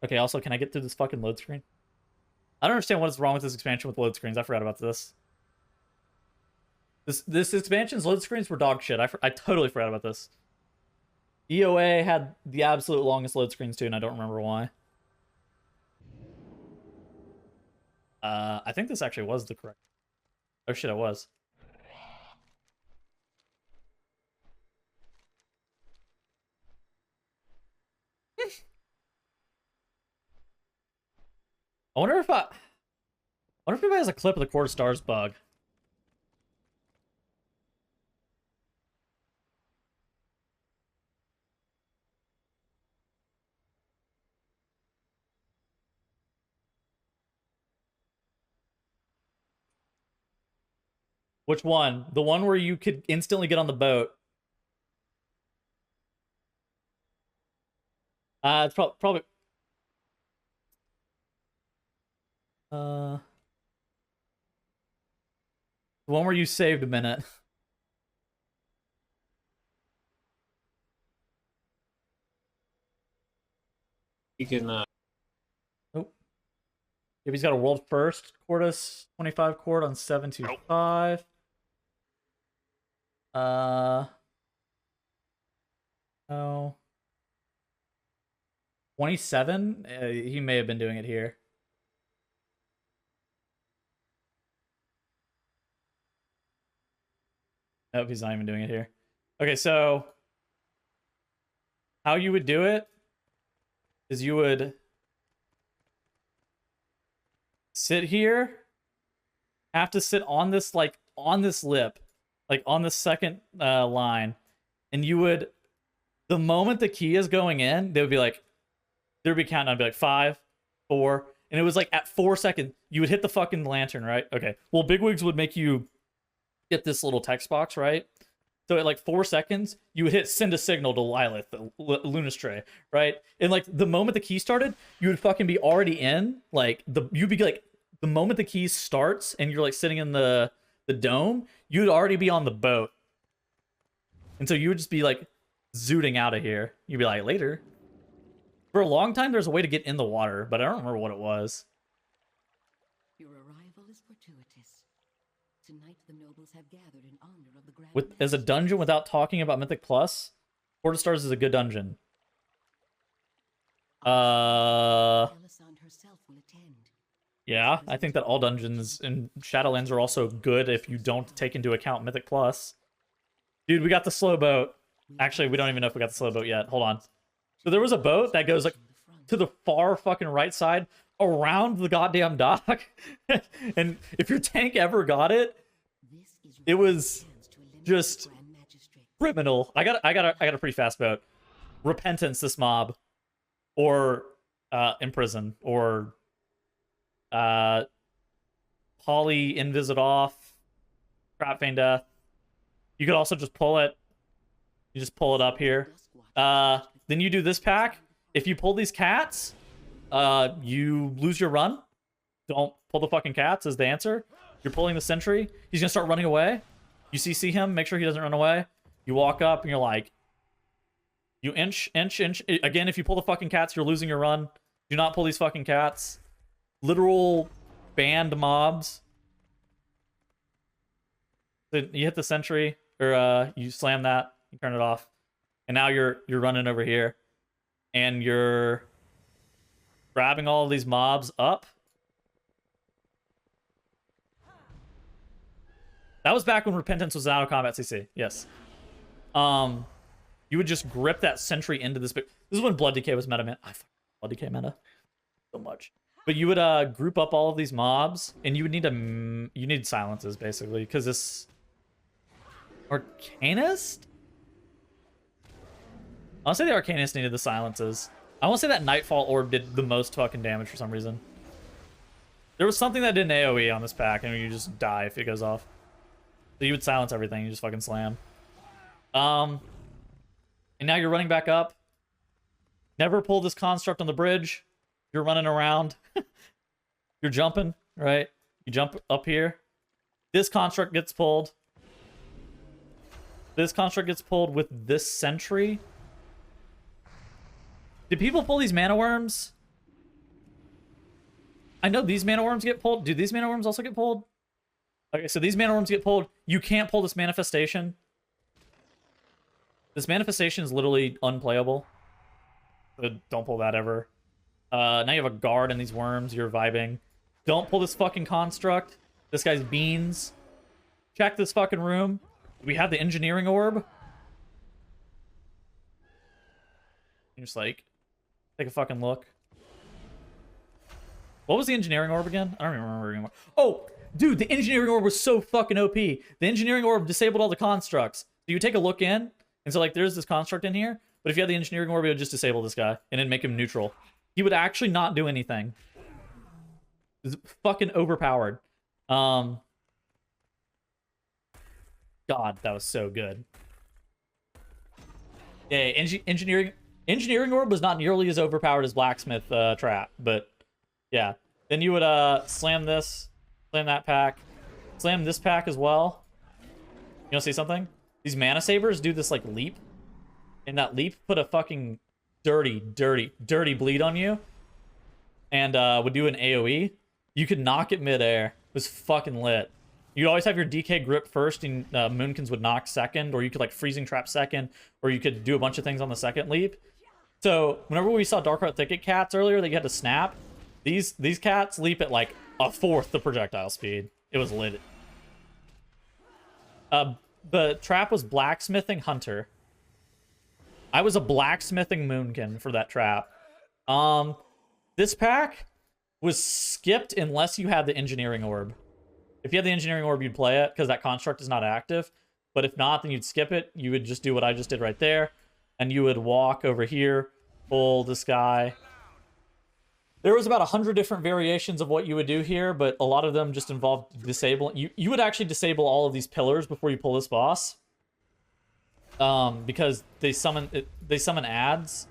Okay, also, can I get through this fucking load screen? I don't understand what is wrong with this expansion with load screens. I forgot about this. This expansion's load screens were dog shit. I totally forgot about this. EOA had the absolute longest load screens too, and I don't remember why. I think this actually was the correct... Oh shit, it was. I wonder if anybody has a clip of the Court of Stars bug. Which one? The one where you could instantly get on the boat. It's probably... The one where you saved a minute. You can, Oh. If he's got a world first, Cordus 25 cord on 725. Oh. 27? He may have been doing it here. Nope, he's not even doing it here. Okay, so how you would do it is you would sit here, have to sit on this, like, on this lip, like, on the second line, and you would, the moment the key is going in, they would be like, there'd be counting, I'd be like 5, 4, and it was like at 4 seconds, you would hit the fucking lantern, right? Okay, well, Bigwigs would make you get this little text box, right? So at like 4 seconds, you would hit send a signal to Lilith, the Lunastray, right? And like the moment the key started, you would fucking be already in. Like you'd be like, the moment the key starts and you're like sitting in the dome, you'd already be on the boat. And so you would just be like zooting out of here. You'd be like, later. For a long time, there's a way to get in the water, but I don't remember what it was. Your arrival is fortuitous. Tonight the nobles have gathered in honor of the Grand As a dungeon without talking about Mythic Plus, Court of Stars is a good dungeon. Elisande herself will attend. Yeah, I think that all dungeons in Shadowlands are also good if you don't take into account Mythic Plus. Dude, we got the slow boat. Actually, we don't even know if we got the slow boat yet. Hold on. So there was a boat that goes like to the far fucking right side around the goddamn dock. And if your tank ever got it, it was just criminal. I got a pretty fast boat. Repentance this mob, or imprison, or poly invisit off, crap feign death. You could also just pull it. You just pull it up here. Then you do this pack. If you pull these cats, you lose your run. Don't pull the fucking cats is the answer. You're pulling the sentry. He's gonna start running away. You CC him, make sure he doesn't run away. You walk up and you're like, you inch. Again, if you pull the fucking cats, you're losing your run. Do not pull these fucking cats. Literal banned mobs. You hit the sentry, or you slam that, you turn it off. And now you're running over here. And you're grabbing all of these mobs up. That was back when Repentance was an out of combat CC. Yes. You would just grip that sentry into this big... This is when Blood Decay was meta, man. I fucking Blood Decay meta so much. But you would group up all of these mobs, and you would need you need silences basically, because this Arcanist. I want to say the Arcanist needed the silences. I want to say that Nightfall Orb did the most fucking damage for some reason. There was something that did an AoE on this pack, and you just die if it goes off. So you would silence everything, you just fucking slam. And now you're running back up. Never pull this construct on the bridge. You're running around. You're jumping, right? You jump up here. This construct gets pulled. This construct gets pulled with this sentry. Did people pull these mana worms? I know these mana worms get pulled. Do these mana worms also get pulled? Okay, so these mana worms get pulled. You can't pull this manifestation. This manifestation is literally unplayable. So don't pull that ever. Now you have a guard and these worms. You're vibing. Don't pull this fucking construct. This guy's beans. Check this fucking room. We have the engineering orb. You're just like, take a fucking look. What was the engineering orb again? I don't even remember anymore. Oh, dude, the engineering orb was so fucking OP. The engineering orb disabled all the constructs. So you take a look in, and so like there's this construct in here, but if you had the engineering orb, it would just disable this guy and then make him neutral. He would actually not do anything. It's fucking overpowered. God, that was so good. Yeah, engineering orb was not nearly as overpowered as blacksmith trap, but yeah. Then you would slam this, slam that pack, slam this pack as well. You wanna see something? These mana sabers do this like leap, and that leap put a fucking dirty bleed on you, and would do an AoE. You could knock it midair. It was fucking lit. You'd always have your DK grip first, and Moonkins would knock second, or you could like freezing trap second, or you could do a bunch of things on the second leap. So whenever we saw Darkheart Thicket cats earlier that you had to snap, these cats leap at like a fourth the projectile speed. It was lit. The trap was Blacksmithing Hunter. I was a Blacksmithing Moonkin for that trap. This pack was skipped unless you had the engineering orb. If you had the engineering orb, you'd play it because that construct is not active. But if not, then you'd skip it. You would just do what I just did right there. And you would walk over here, pull this guy. There was about 100 different variations of what you would do here, but a lot of them just involved disabling. You would actually disable all of these pillars before you pull this boss. Because they summon ads.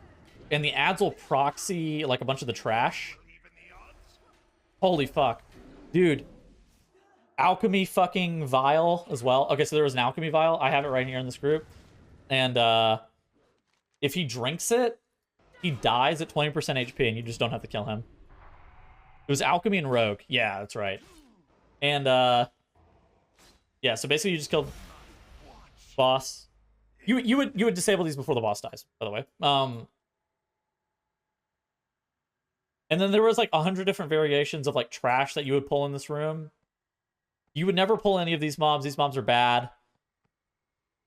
And the ads will proxy like a bunch of the trash. Holy fuck. Dude. Alchemy fucking vial as well. Okay, so there was an alchemy vial. I have it right here in this group. And if he drinks it, he dies at 20% HP and you just don't have to kill him. It was alchemy and rogue. Yeah, that's right. And yeah, so basically you just killed boss. You would disable these before the boss dies, by the way. And then there was like 100 different variations of like trash that you would pull in this room. You would never pull any of these mobs. These mobs are bad.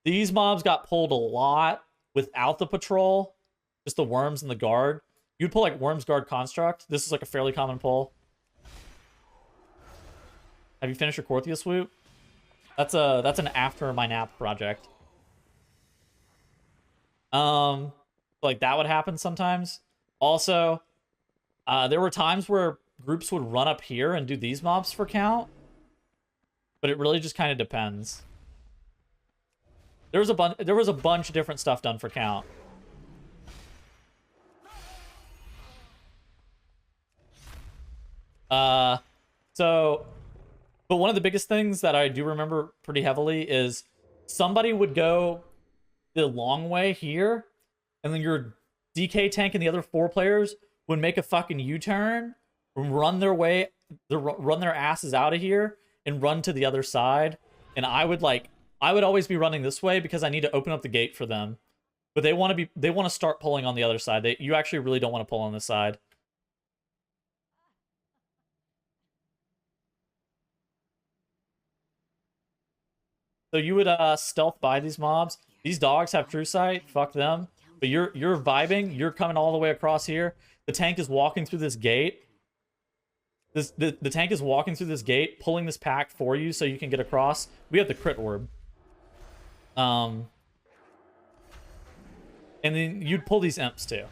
These mobs got pulled a lot without the patrol. Just the worms and the guard. You'd pull like worms, guard, construct. This is like a fairly common pull. Have you finished your Korthia swoop? That's an after my nap project. Like that would happen sometimes. Also, there were times where groups would run up here and do these mobs for count. But it really just kind of depends. There was a bunch of different stuff done for count. But one of the biggest things that I do remember pretty heavily is somebody would go the long way here, and then your DK tank and the other 4 players would make a fucking U-turn, run their asses out of here, and run to the other side. And I would always be running this way because I need to open up the gate for them. But they want to start pulling on the other side. You actually really don't want to pull on this side. So you would stealth by these mobs. These dogs have true sight. Fuck them. But you're vibing. You're coming all the way across here. The tank is walking through this gate. The tank is walking through this gate, pulling this pack for you so you can get across. We have the crit orb. And then you'd pull these imps too.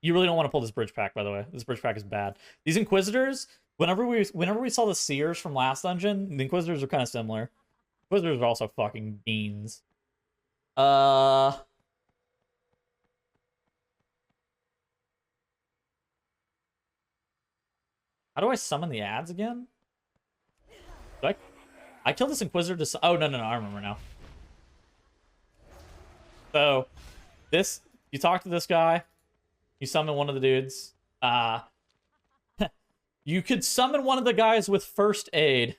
You really don't want to pull this bridge pack, by the way. This bridge pack is bad. These Inquisitors, whenever we saw the Seers from last dungeon, the Inquisitors are kind of similar. Inquisitors are also fucking beans. How do I summon the ads again? I killed this Inquisitor to... Oh, no, I remember now. So, you talk to this guy. You summon one of the dudes. You could summon one of the guys with first aid.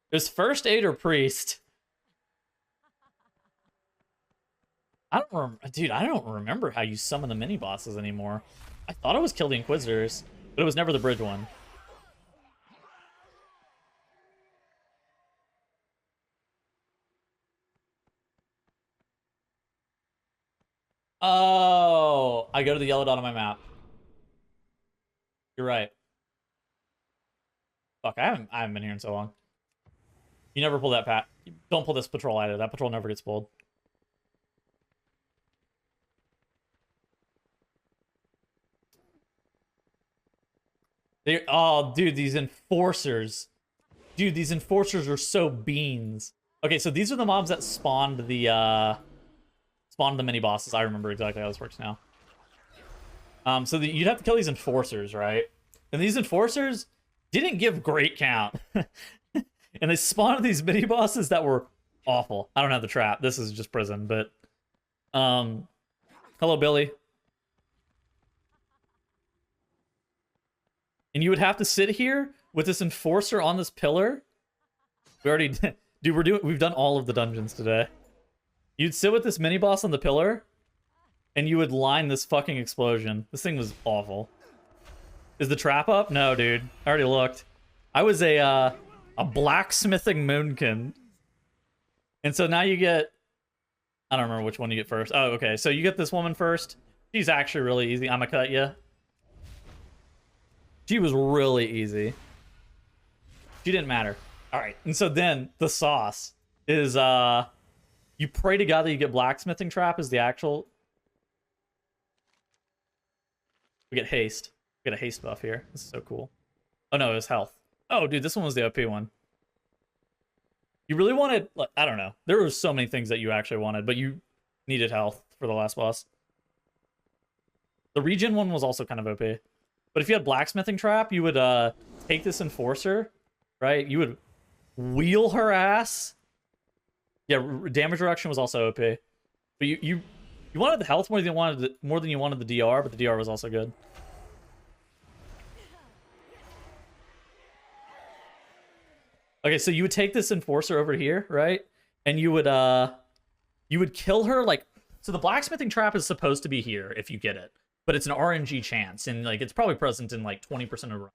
There's first aid or priest. I don't remember how you summon the mini bosses anymore. I thought it was kill the Inquisitors, but it was never the bridge one. Oh, I go to the yellow dot on my map. You're right. Fuck, I haven't been here in so long. You never pull that pat. Don't pull this patrol either. That patrol never gets pulled. Oh, dude, these enforcers. Dude, these enforcers are so beans. Okay, so these are the mobs that spawned the mini bosses. I remember exactly how this works now. So you'd have to kill these enforcers, right? And these enforcers didn't give great count. And they spawned these mini bosses that were awful. I don't have the trap. This is just prison, but hello, Billy. And you would have to sit here with this enforcer on this pillar. We already did. Dude, we've done all of the dungeons today. You'd sit with this mini boss on the pillar, and you would line this fucking explosion. This thing was awful. Is the trap up? No, dude. I already looked. I was a blacksmithing moonkin. And so now you get... I don't remember which one you get first. Oh, okay. So you get this woman first. She's actually really easy. I'ma cut you. She was really easy. She didn't matter. Alright. And so then the sauce is you pray to God that you get blacksmithing trap as the actual... We get haste. We get a haste buff here. This is so cool. Oh no, it was health. Oh dude, this one was the OP one. You really wanted, like, I don't know. There were so many things that you actually wanted, but you needed health for the last boss. The regen one was also kind of OP. But if you had blacksmithing trap, you would take this enforcer, right? You would wheel her ass. Yeah, damage reduction was also OP. But you wanted the health more than you wanted the DR, but the DR was also good. Okay, so you would take this enforcer over here, right? And you would kill her, like... So the blacksmithing trap is supposed to be here if you get it. But it's an RNG chance, and like it's probably present in like 20% of the run.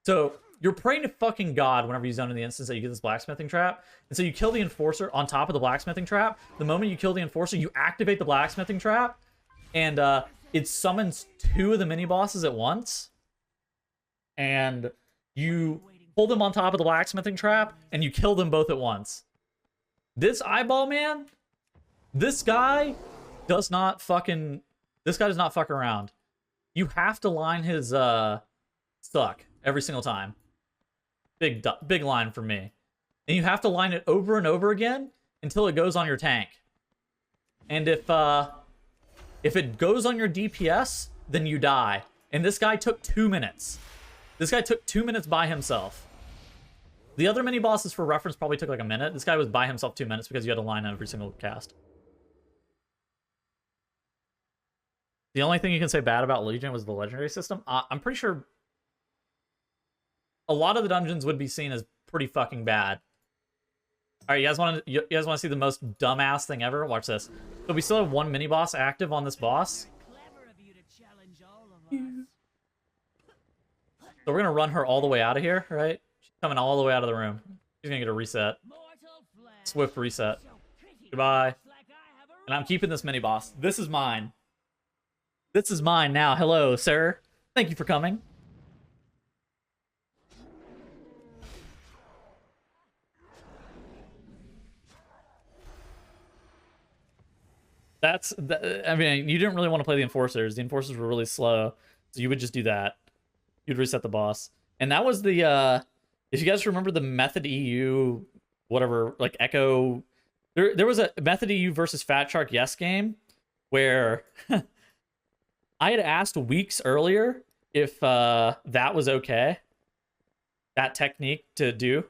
So you're praying to fucking God whenever you zone in the instance that you get this blacksmithing trap. And so you kill the enforcer on top of the blacksmithing trap. The moment you kill the enforcer, you activate the blacksmithing trap, and it summons 2 of the mini bosses at once. And you pull them on top of the blacksmithing trap, and you kill them both at once. This eyeball man, this guy does not fuck around. You have to line his suck every single time. Big line for me. And you have to line it over and over again until it goes on your tank. And if it goes on your DPS, then you die. And this guy took 2 minutes. This guy took 2 minutes by himself. The other mini bosses, for reference, probably took like a minute. This guy was by himself 2 minutes because you had to line every single cast. The only thing you can say bad about Legion was the legendary system. I'm pretty sure a lot of the dungeons would be seen as pretty fucking bad. All right, you guys want to see the most dumbass thing ever? Watch this. So we still have 1 mini boss active on this boss. So we're gonna run her all the way out of here, right? She's coming all the way out of the room. She's gonna get a reset. Swift reset. Goodbye. And I'm keeping this mini boss. This is mine. This is mine now. Hello, sir. Thank you for coming. I mean, you didn't really want to play the Enforcers. The Enforcers were really slow. So you would just do that. You'd reset the boss. And that was the, if you guys remember the Method EU, whatever, like Echo... There was a Method EU versus Fat Shark Yes game where... I had asked weeks earlier if that was okay. That technique to do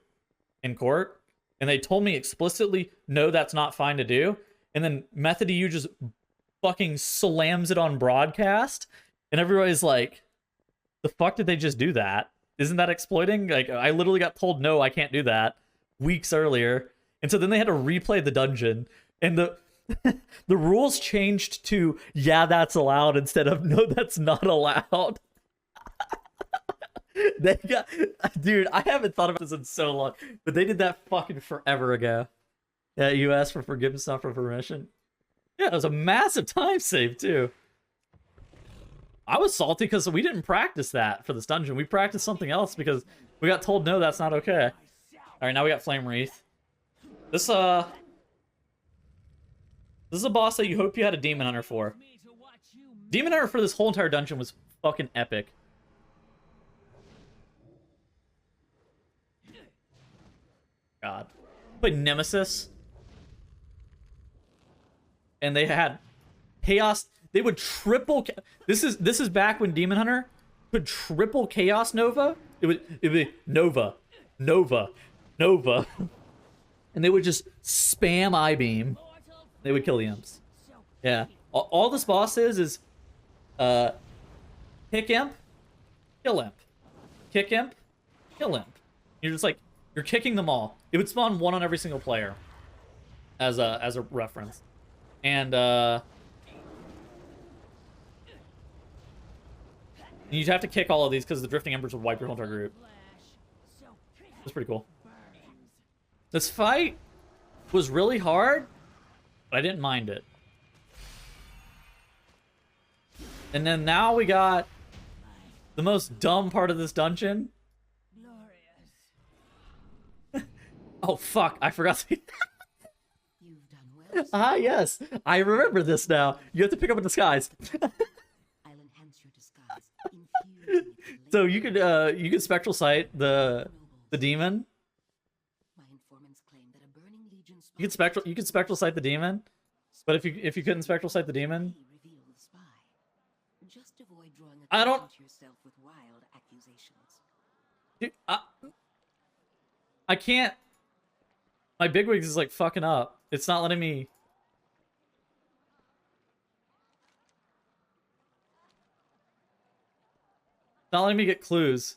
in court. And they told me explicitly, no, that's not fine to do. And then Method EU just fucking slams it on broadcast. And everybody's like, the fuck did they just do that? Isn't that exploiting? Like, I literally got told, no, I can't do that weeks earlier. And so then they had to replay the dungeon. And the the rules changed to, yeah, that's allowed, instead of, no, that's not allowed. They got, dude, I haven't thought about this in so long, but they did that fucking forever ago. Yeah, you asked for forgiveness, not for permission. Yeah, it was a massive time save, too. I was salty because we didn't practice that for this dungeon. We practiced something else because we got told, no, that's not okay. Alright, now we got Flame Wreath. This is a boss that you hope you had a Demon Hunter for. Demon Hunter for this whole entire dungeon was fucking epic. God. Played Nemesis. And they had Chaos. They would triple. This is back when Demon Hunter could triple Chaos Nova. It'd be Nova, Nova, Nova, and they would just spam I-beam. They would kill the imps. Yeah. All this boss is kick imp, kill imp, kick imp, kill imp. You're just like, you're kicking them all. It would spawn one on every single player as a reference. And you'd have to kick all of these because the Drifting Embers would wipe your whole entire group. That's pretty cool. This fight was really hard, but I didn't mind it. And then now we got the most dumb part of this dungeon. Oh fuck, I forgot to... You've done well. Ah, yes. I remember this now. You have to pick up a disguise. I'll enhance your disguise. Infuse it with So you could spectral sight the demon. My informants claim that a burning legion You could spectral sight the demon. But if you couldn't spectral sight the demon, reveal the spy. Just avoid drawing I don't- attention to yourself with wild accusations. dude, I can't. My bigwigs is like fucking up. It's not letting me. Not letting me get clues.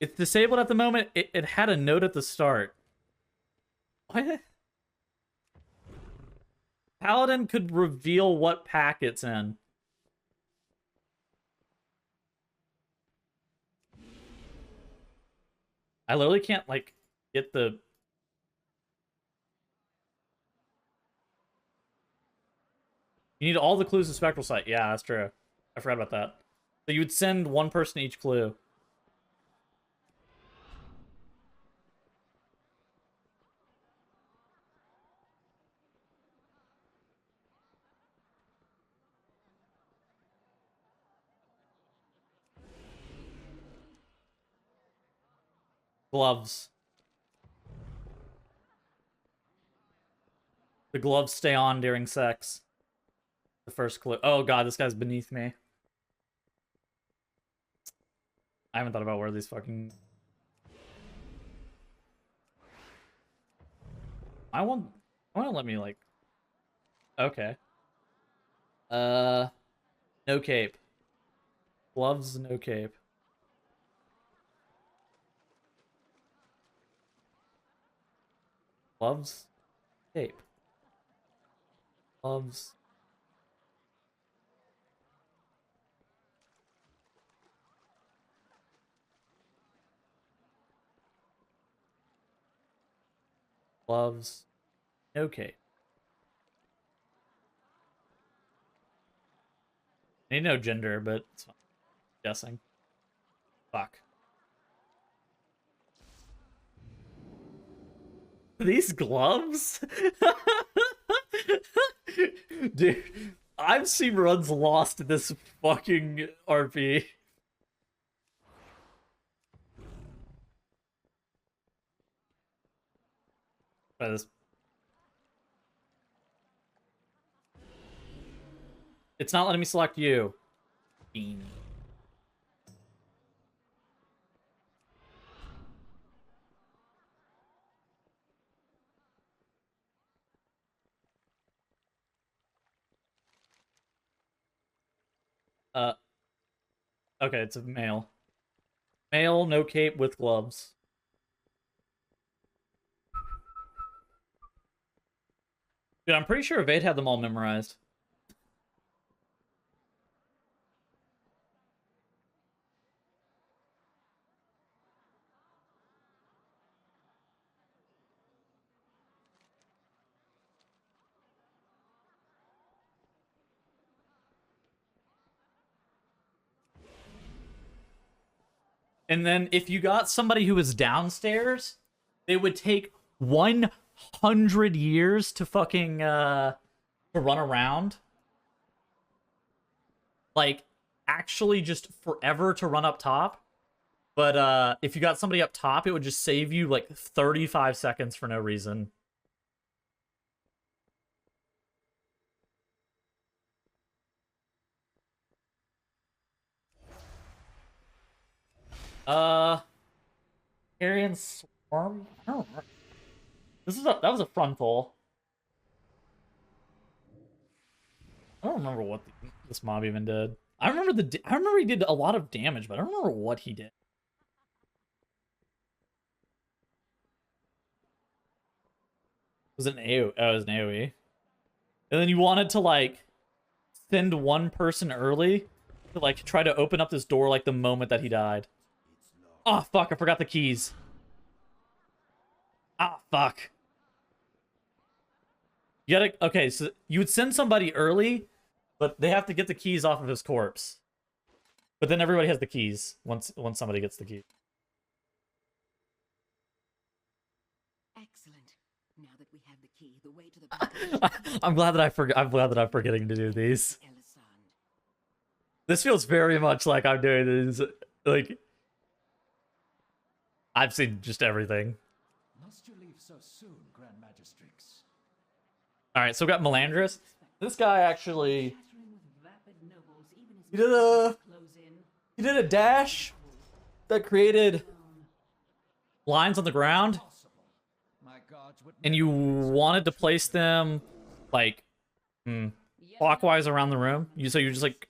It's disabled at the moment. It had a note at the start. What? Paladin could reveal what pack it's in. I literally can't, like, get the... You need all the clues to Spectral Sight. Yeah, that's true. I forgot about that. So you would send one person each clue. Gloves. The gloves stay on during sex. The first clue. Oh god, this guy's beneath me. I haven't thought about where these fucking... I want to let me, like... Okay. No cape. Gloves, no cape. Gloves, cape. Gloves. Gloves, no cape. I need no gender, but it's fine. Guessing. Fuck. These gloves? Dude, I've seen runs lost in this fucking RP. Try this. It's not letting me select you. Bean. Okay, it's a male. Male, no cape, with gloves. Dude, I'm pretty sure Evade had them all memorized. And then if you got somebody who was downstairs, they would take 100 years to fucking to run around. Like, actually just forever to run up top. But if you got somebody up top, it would just save you like 35 seconds for no reason. Carrion Swarm? I don't remember. That was a frontal. I don't remember what this mob even did. I remember he did a lot of damage, but I don't remember what he did. It was an AoE. Oh, it was an AoE. And then you wanted to like send one person early to like try to open up this door like the moment that he died. Oh fuck, I forgot the keys. Ah fuck. You gotta, okay, so you would send somebody early, but they have to get the keys off of his corpse. But then everybody has the keys once somebody gets the key. Excellent. Now that we have the key, the way to the I'm glad that I'm forgetting to do these. This feels very much like I'm doing this. Like, I've seen just everything. Must you leave so soon, Grand Magistrix? All right, so we got Melandrus. This guy actually, he did a dash that created lines on the ground, and you wanted to place them like clockwise around the room. So you just like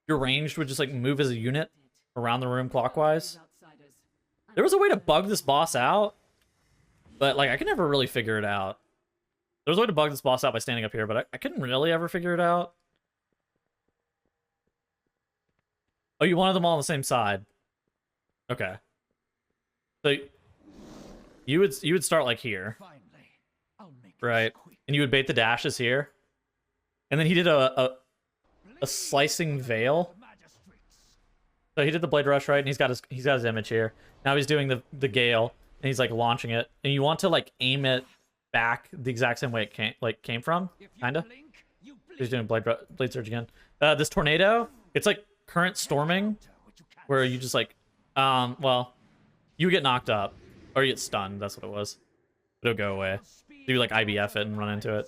your ranged would just like move as a unit around the room clockwise. There was a way to bug this boss out, but like I could never really figure it out. There was a way to bug this boss out by standing up here, but I couldn't really ever figure it out. Oh, you wanted them all on the same side. Okay. So you would start like here. Right. And you would bait the dashes here. And then he did a slicing veil. So he did the blade rush, right? And he's got his image here. Now he's doing the gale, and he's like launching it. And you want to like aim it back the exact same way it came from, kinda. He's doing blade surge again. This tornado, it's like current storming, where you just like, well, you get knocked up or you get stunned. That's what it was. It'll go away. So you like IBF it and run into it.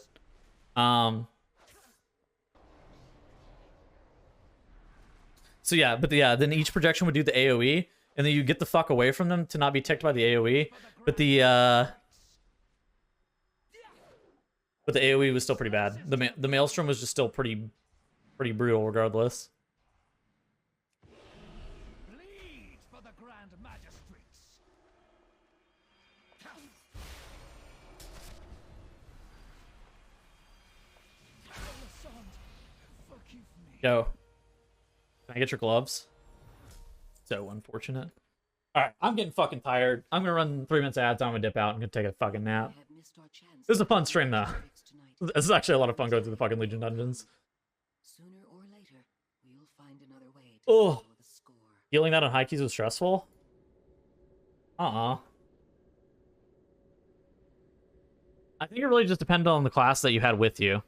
So yeah, but yeah, then each projection would do the AoE, and then you get the fuck away from them to not be ticked by the AoE. But the AoE was still pretty bad. The Maelstrom was just still pretty brutal regardless. Bleed for the Grand Magistrix. Go. Can I get your gloves? So unfortunate. Alright, I'm getting fucking tired. I'm gonna run 3 minutes ads, I'm gonna dip out and gonna take a fucking nap. This is a fun stream though. This is actually a lot of fun going through the fucking Legion dungeons. Sooner or later, we'll find another way to Oh, settle the score. healing that on high keys was stressful? I think it really just depended on the class that you had with you.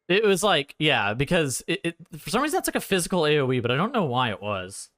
It was like, yeah, because it for some reason that's like a physical AoE, but I don't know why it was.